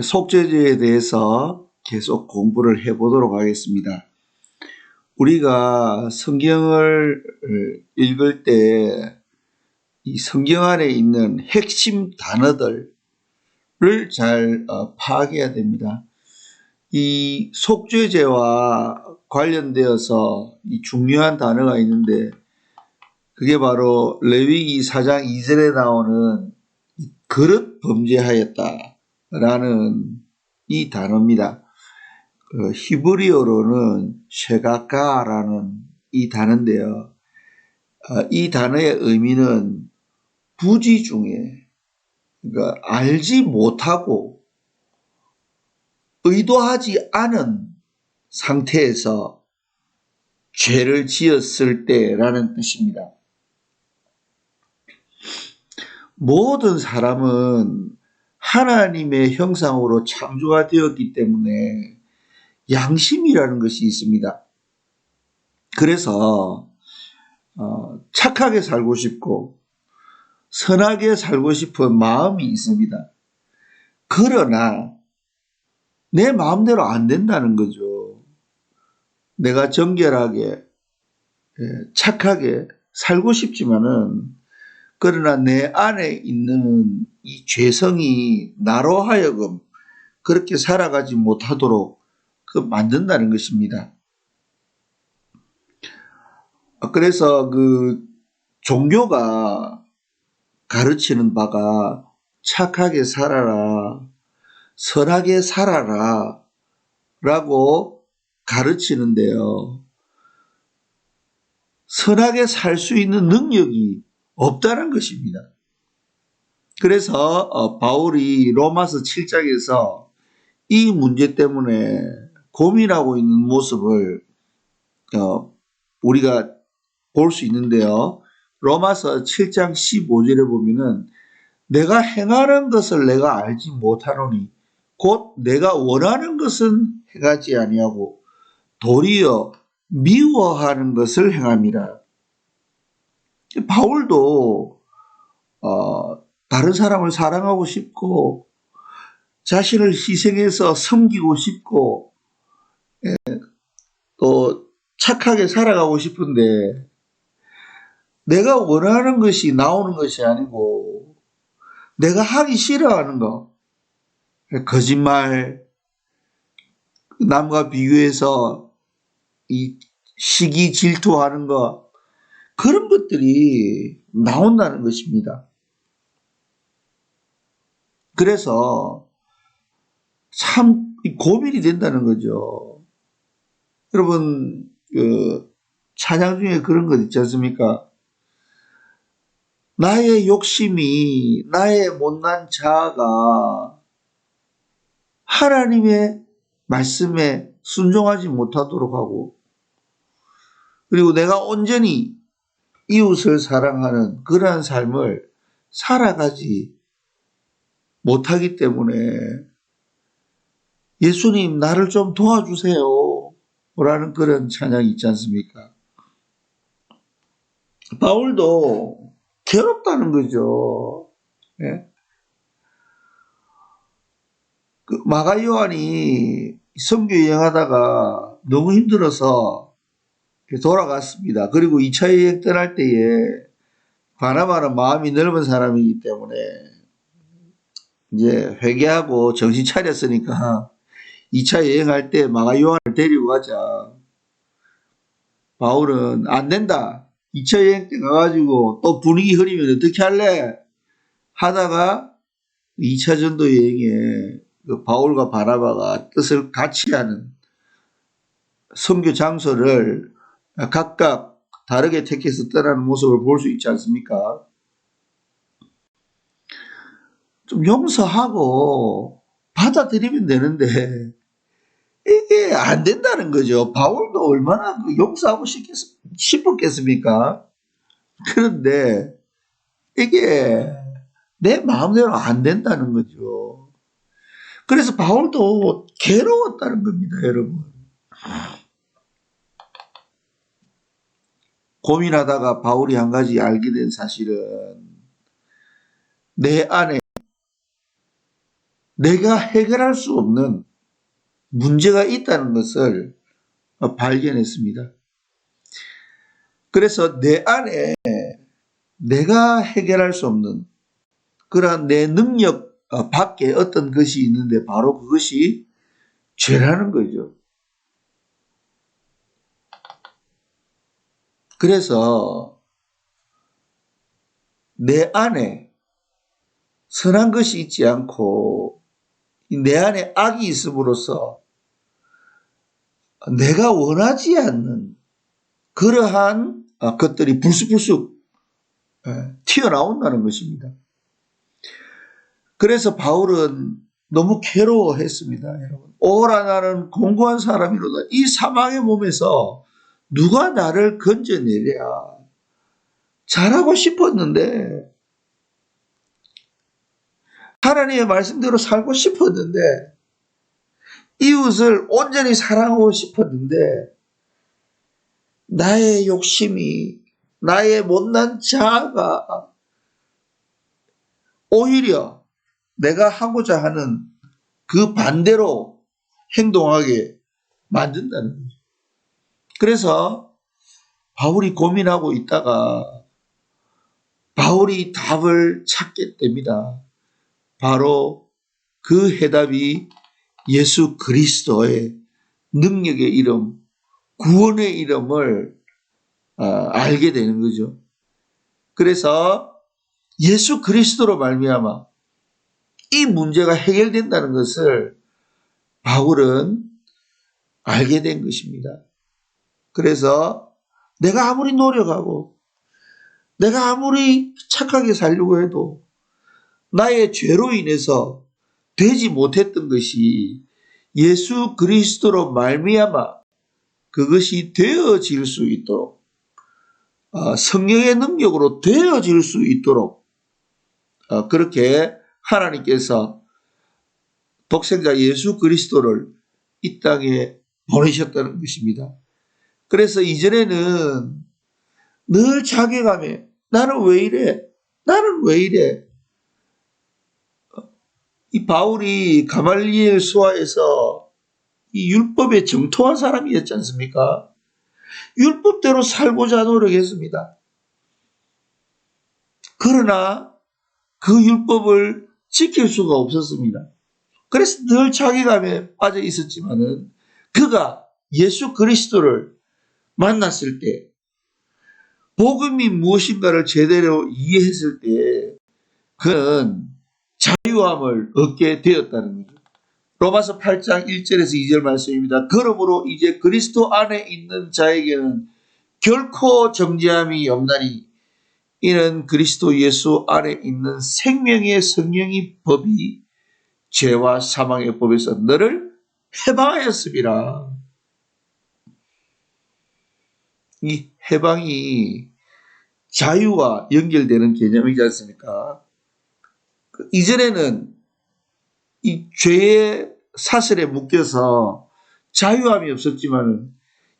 속죄제에 대해서 계속 공부를 해보도록 하겠습니다. 우리가 성경을 읽을 때 이 성경 안에 있는 핵심 단어들을 잘 파악해야 됩니다. 이 속죄제와 관련되어서 이 중요한 단어가 있는데 그게 바로 레위기 4장 2절에 나오는 그릇 범죄하였다라는 이 단어입니다. 히브리어로는 쉐가카라는 이 단어인데요. 이 단어의 의미는 부지 중에, 그러니까 알지 못하고 의도하지 않은 상태에서 죄를 지었을 때라는 뜻입니다. 모든 사람은 하나님의 형상으로 창조가 되었기 때문에 양심이라는 것이 있습니다. 그래서 착하게 살고 싶고 선하게 살고 싶은 마음이 있습니다. 그러나 내 마음대로 안 된다는 거죠. 내가 정결하게 착하게 살고 싶지만은 그러나 내 안에 있는 이 죄성이 나로 하여금 그렇게 살아가지 못하도록 만든다는 것입니다. 그래서 종교가 가르치는 바가 착하게 살아라, 선하게 살아라 라고 가르치는데요. 선하게 살 수 있는 능력이 없다는 것입니다. 그래서 바울이 로마서 7장에서 이 문제 때문에 고민하고 있는 모습을 우리가 볼 수 있는데요. 로마서 7장 15절에 보면은 내가 행하는 것을 내가 알지 못하노니 곧 내가 원하는 것은 행하지 아니하고 도리어 미워하는 것을 행함이라. 바울도 다른 사람을 사랑하고 싶고 자신을 희생해서 섬기고 싶고 또 착하게 살아가고 싶은데 내가 원하는 것이 나오는 것이 아니고 내가 하기 싫어하는 거, 거짓말, 남과 비교해서 이 시기 질투하는 거, 그런 것들이 나온다는 것입니다. 그래서 참 고민이 된다는 거죠. 여러분, 찬양 중에 그런 것 있지 않습니까? 나의 욕심이, 나의 못난 자아가 하나님의 말씀에 순종하지 못하도록 하고, 그리고 내가 온전히 이웃을 사랑하는 그러한 삶을 살아가지 못하기 때문에 예수님 나를 좀 도와주세요 라는 그런 찬양이 있지 않습니까? 바울도 괴롭다는 거죠. 예? 마가 요한이 선교 여행하다가 너무 힘들어서 돌아갔습니다. 그리고 2차 여행 떠날 때에 바나바는 마음이 넓은 사람이기 때문에 이제 회개하고 정신 차렸으니까 2차 여행할 때 마가 요한을 데리고 가자. 바울은 안 된다. 2차 여행 때 가가지고 또 분위기 흐리면 어떻게 할래? 하다가 2차 전도 여행에 바울과 바나바가 뜻을 같이 하는 선교 장소를 각각 다르게 택해서 떠나는 모습을 볼 수 있지 않습니까? 좀 용서하고 받아들이면 되는데 이게 안 된다는 거죠. 바울도 얼마나 용서하고 싶었겠습니까? 그런데 이게 내 마음대로 안 된다는 거죠. 그래서 바울도 괴로웠다는 겁니다, 여러분. 고민하다가 바울이 한 가지 알게 된 사실은 내 안에 내가 해결할 수 없는 문제가 있다는 것을 발견했습니다. 그래서 내 안에 내가 해결할 수 없는 그러한 내 능력 밖에 어떤 것이 있는데 바로 그것이 죄라는 거죠. 그래서 내 안에 선한 것이 있지 않고 내 안에 악이 있음으로써 내가 원하지 않는 그러한 것들이 불쑥불쑥 튀어나온다는 것입니다. 그래서 바울은 너무 괴로워했습니다. 여러분. 오라 나는 공고한 사람이로다. 이 사망의 몸에서 누가 나를 건져내랴. 잘하고 싶었는데 하나님의 말씀대로 살고 싶었는데 이웃을 온전히 사랑하고 싶었는데 나의 욕심이 나의 못난 자아가 오히려 내가 하고자 하는 그 반대로 행동하게 만든다는 거죠. 그래서 바울이 고민하고 있다가 바울이 답을 찾게 됩니다. 바로 그 해답이 예수 그리스도의 능력의 이름, 구원의 이름을 알게 되는 거죠. 그래서 예수 그리스도로 말미암아 이 문제가 해결된다는 것을 바울은 알게 된 것입니다. 그래서 내가 아무리 노력하고 내가 아무리 착하게 살려고 해도 나의 죄로 인해서 되지 못했던 것이 예수 그리스도로 말미암아 그것이 되어질 수 있도록 성령의 능력으로 되어질 수 있도록 그렇게 하나님께서 독생자 예수 그리스도를 이 땅에 보내셨다는 것입니다. 그래서 이전에는 늘 자괴감에 나는 왜 이래? 나는 왜 이래? 이 바울이 가말리엘 수하에서 이 율법에 정통한 사람이었지 않습니까? 율법대로 살고자 노력했습니다. 그러나 그 율법을 지킬 수가 없었습니다. 그래서 늘 자괴감에 빠져 있었지만은 그가 예수 그리스도를 만났을 때 복음이 무엇인가를 제대로 이해했을 때 그는 자유함을 얻게 되었다는 거죠. 로마서 8장 1절에서 2절 말씀입니다. 그러므로 이제 그리스도 안에 있는 자에게는 결코 정죄함이 없나니 이는 그리스도 예수 안에 있는 생명의 성령의 법이 죄와 사망의 법에서 너를 해방하였습니다. 이 해방이 자유와 연결되는 개념이지 않습니까? 이전에는 이 죄의 사슬에 묶여서 자유함이 없었지만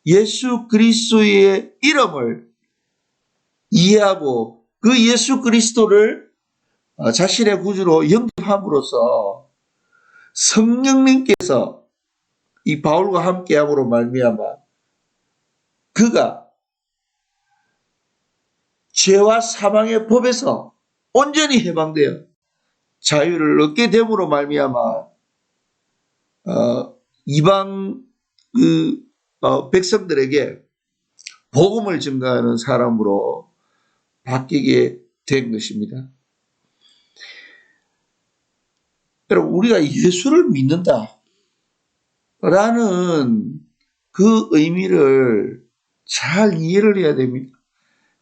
예수 그리스도의 이름을 이해하고 그 예수 그리스도를 자신의 구주로 영접함으로써 성령님께서 이 바울과 함께함으로 말미암아 그가 죄와 사망의 법에서 온전히 해방되어 자유를 얻게 됨으로 말미암아 이방 백성들에게 복음을 증거하는 사람으로 바뀌게 된 것입니다. 여러분, 우리가 예수를 믿는다 라는 그 의미를 잘 이해를 해야 됩니다.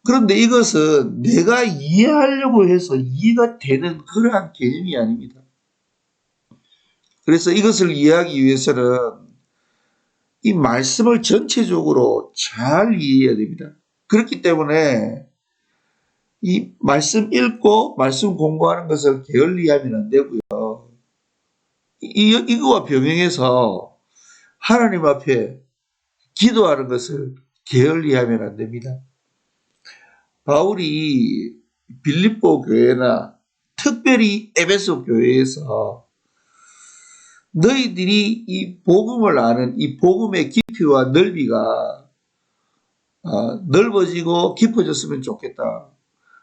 그런데 이것은 내가 이해하려고 해서 이해가 되는 그러한 개념이 아닙니다. 그래서 이것을 이해하기 위해서는 이 말씀을 전체적으로 잘 이해해야 됩니다. 그렇기 때문에 이 말씀 읽고 말씀 공부하는 것을 게을리하면 안 되고요. 이거와 병행해서 하나님 앞에 기도하는 것을 게을리하면 안 됩니다. 바울이 빌립보 교회나 특별히 에베소 교회에서 너희들이 이 복음을 아는 이 복음의 깊이와 넓이가 넓어지고 깊어졌으면 좋겠다.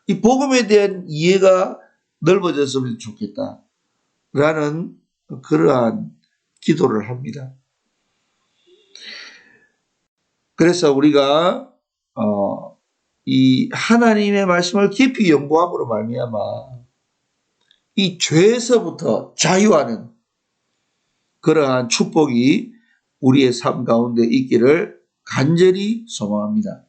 이 복음에 대한 이해가 넓어졌으면 좋겠다. 라는 그러한 기도를 합니다. 그래서 우리가 이 하나님의 말씀을 깊이 연구함으로 말미암아 이 죄에서부터 자유하는 그러한 축복이 우리의 삶 가운데 있기를 간절히 소망합니다.